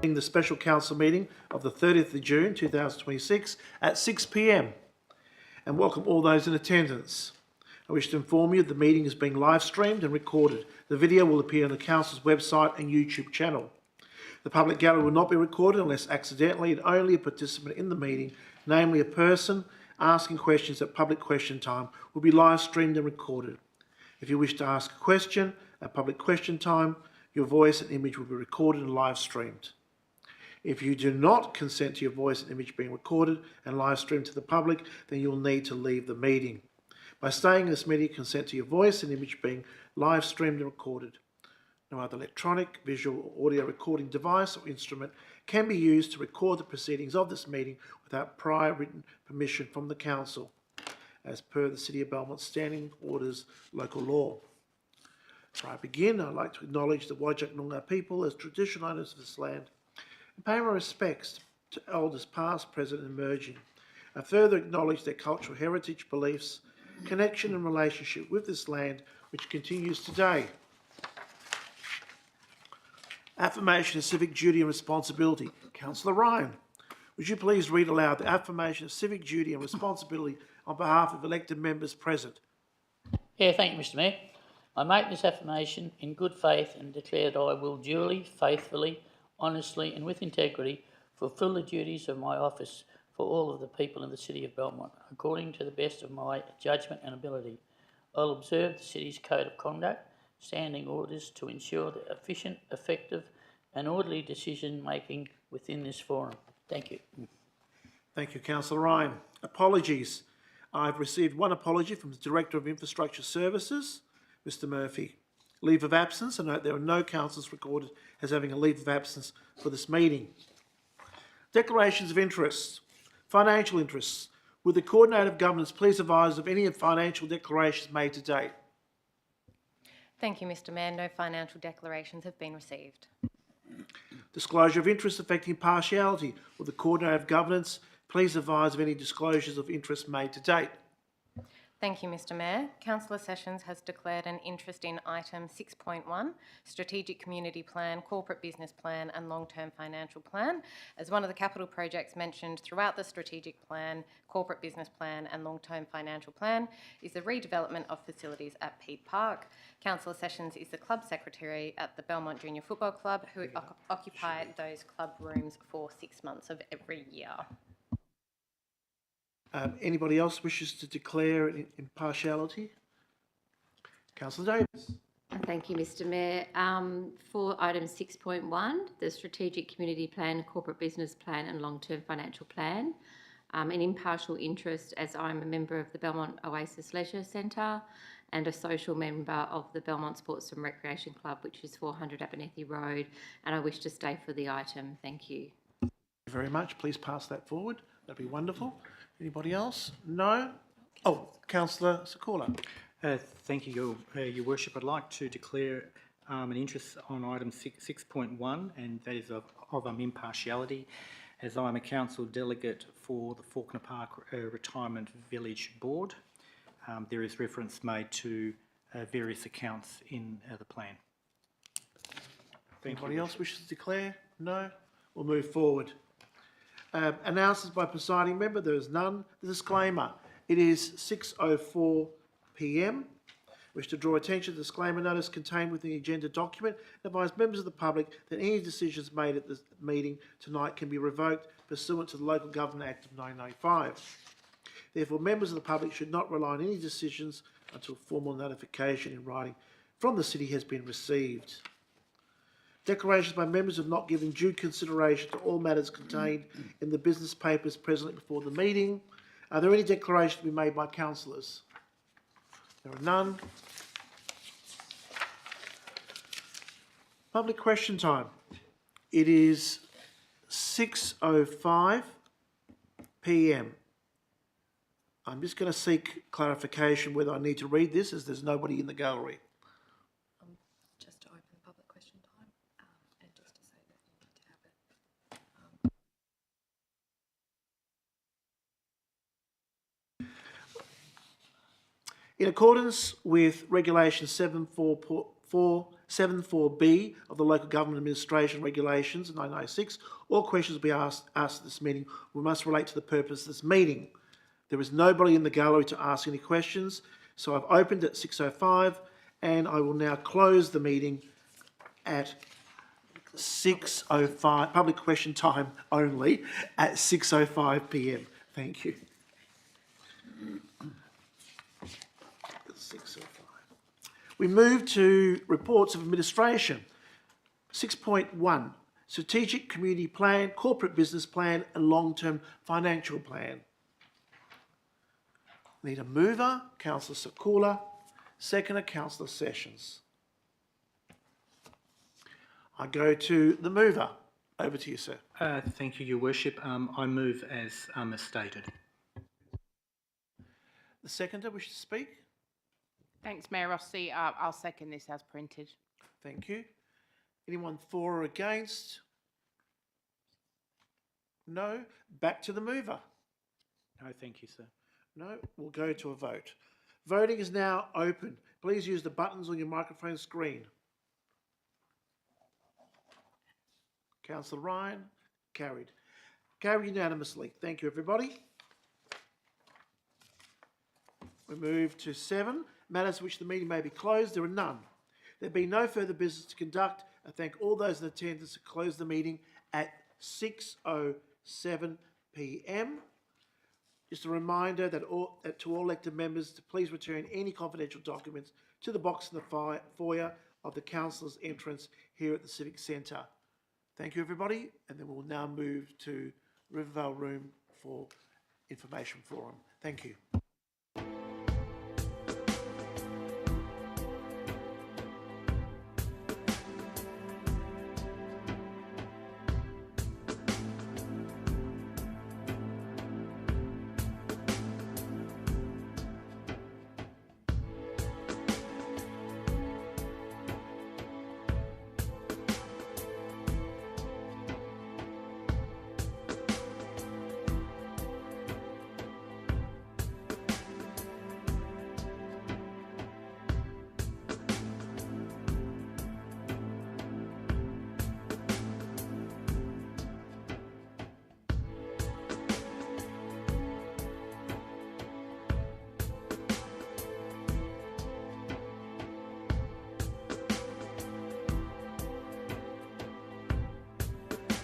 the special council meeting of the 30th of June 2026 at 6 p.m. and welcome all those in attendance. I wish to inform you the meeting is being live streamed and recorded. The video will appear on the council's website and YouTube channel. The public gallery will not be recorded unless accidentally, and only a participant in the meeting, namely a person asking questions at public question time, will be live streamed and recorded. If you wish to ask a question at public question time, your voice and image will be recorded and live streamed. If you do not consent to your voice and image being recorded and live streamed to the public, then you'll need to leave the meeting. By staying in this meeting, you consent to your voice and image being live streamed and recorded. No other electronic, visual or audio recording device or instrument can be used to record the proceedings of this meeting without prior written permission from the council, as per the City of Belmont's Standing Orders Local Law. Before I begin, I'd like to acknowledge the Whadjuk Noongar people as traditional owners of this land and pay my respects to elders past, present and emerging. I further acknowledge their cultural heritage, beliefs, connection and relationship with this land which continues today. Affirmation of civic duty and responsibility. Councillor Ryan, would you please read aloud the affirmation of civic duty and responsibility on behalf of elected members present? Yeah, thank you, Mr. Mayor. I make this affirmation in good faith and declare that I will duly, faithfully, honestly and with integrity fulfil the duties of my office for all of the people in the City of Belmont, according to the best of my judgment and ability. I'll observe the City's Code of Conduct, standing orders to ensure the efficient, effective and orderly decision making within this forum. Thank you. Thank you, Councillor Ryan. Apologies. I've received one apology from the Director of Infrastructure Services, Mr Murphy. Leave of absence. I note there are no councillors recorded as having a leave of absence for this meeting. Declarations of interests. Financial interests. Would the Coordinator of Governance please advise of any financial declarations made to date? Thank you, Mr Mayor. No financial declarations have been received. Disclosure of interests affecting partiality. Will the Coordinator of Governance please advise of any disclosures of interest made to date? Thank you, Mr Mayor. Councillor Sessions has declared an interest in item 6.1, Strategic Community Plan, Corporate Business Plan and Long-Term Financial Plan, as one of the capital projects mentioned throughout the Strategic Plan, Corporate Business Plan and Long-Term Financial Plan is the redevelopment of facilities at Peat Park. Councillor Sessions is the club secretary at the Belmont Junior Football Club, who occupy those club rooms for 6 months of every year. Anybody else wishes to declare impartiality? Councillor Davis. Thank you, Mr Mayor. For item 6.1, the Strategic Community Plan, Corporate Business Plan and Long-Term Financial Plan, an impartial interest as I'm a member of the Belmont Oasis Leisure Centre and a social member of the Belmont Sports and Recreation Club, which is 400 Abernethy Road, and I wish to stay for the item. Thank you. Thank you very much. Please pass that forward. That'd be wonderful. Anybody else? No? Oh, Councillor Sakula. Thank you, Your Worship. I'd like to declare an interest on item 6.1, and that is of impartiality, as I'm a council delegate for the Faulkner Park Retirement Village Board. There is reference made to various accounts in the plan. Anybody else wishes to declare? No? We'll move forward. Announcements by presiding member. There is none. The disclaimer. It is 6:04 p.m. Wish to draw attention to the disclaimer notice contained within the agenda document and advise members of the public that any decisions made at this meeting tonight can be revoked pursuant to the Local Government Act of 1995. Therefore, members of the public should not rely on any decisions until formal notification in writing from the City has been received. Declarations by members have not given due consideration to all matters contained in the business papers presently before the meeting. Are there any declarations to be made by councillors? There are none. Public question time. It is 6:05 p.m. I'm just going to seek clarification whether I need to read this, as there's nobody in the gallery. Just to open the public question time, and just to say that you need to have it. In accordance with Regulation 7.4 74B of the Local Government Administration Regulations 1996. All questions will be asked at this meeting must relate to the purpose of this meeting. There is nobody in the gallery to ask any questions, so I've opened at 6:05 and I will now close the meeting at 6:05, public question time only, at 6:05 p.m. Thank you. 6:05. We move to reports of administration. 6.1, strategic community plan, corporate business plan and long-term financial plan. Need a mover, Councillor Sakula. Seconder, Councillor Sessions. I go to the mover. Over to you, sir. Thank you, Your Worship. I move as stated. The seconder wish to speak? Thanks, Mayor Rossi. I'll second this as printed. Thank you. Anyone for or against? No. Back to the mover. No, thank you, sir. No. We'll go to a vote. Voting is now open. Please use the buttons on your microphone screen. Councillor Ryan, carried. Carried unanimously. Thank you, everybody. We move to 7, matters which the meeting may be closed. There are none. There be no further business to conduct. I thank all those in attendance to close the meeting at 6:07 p.m. Just a reminder that to all elected members to please return any confidential documents to the box in the foyer of the councillor's entrance here at the Civic Centre. Thank you, everybody, and then we'll now move to Rivervale Room for information forum. Thank you.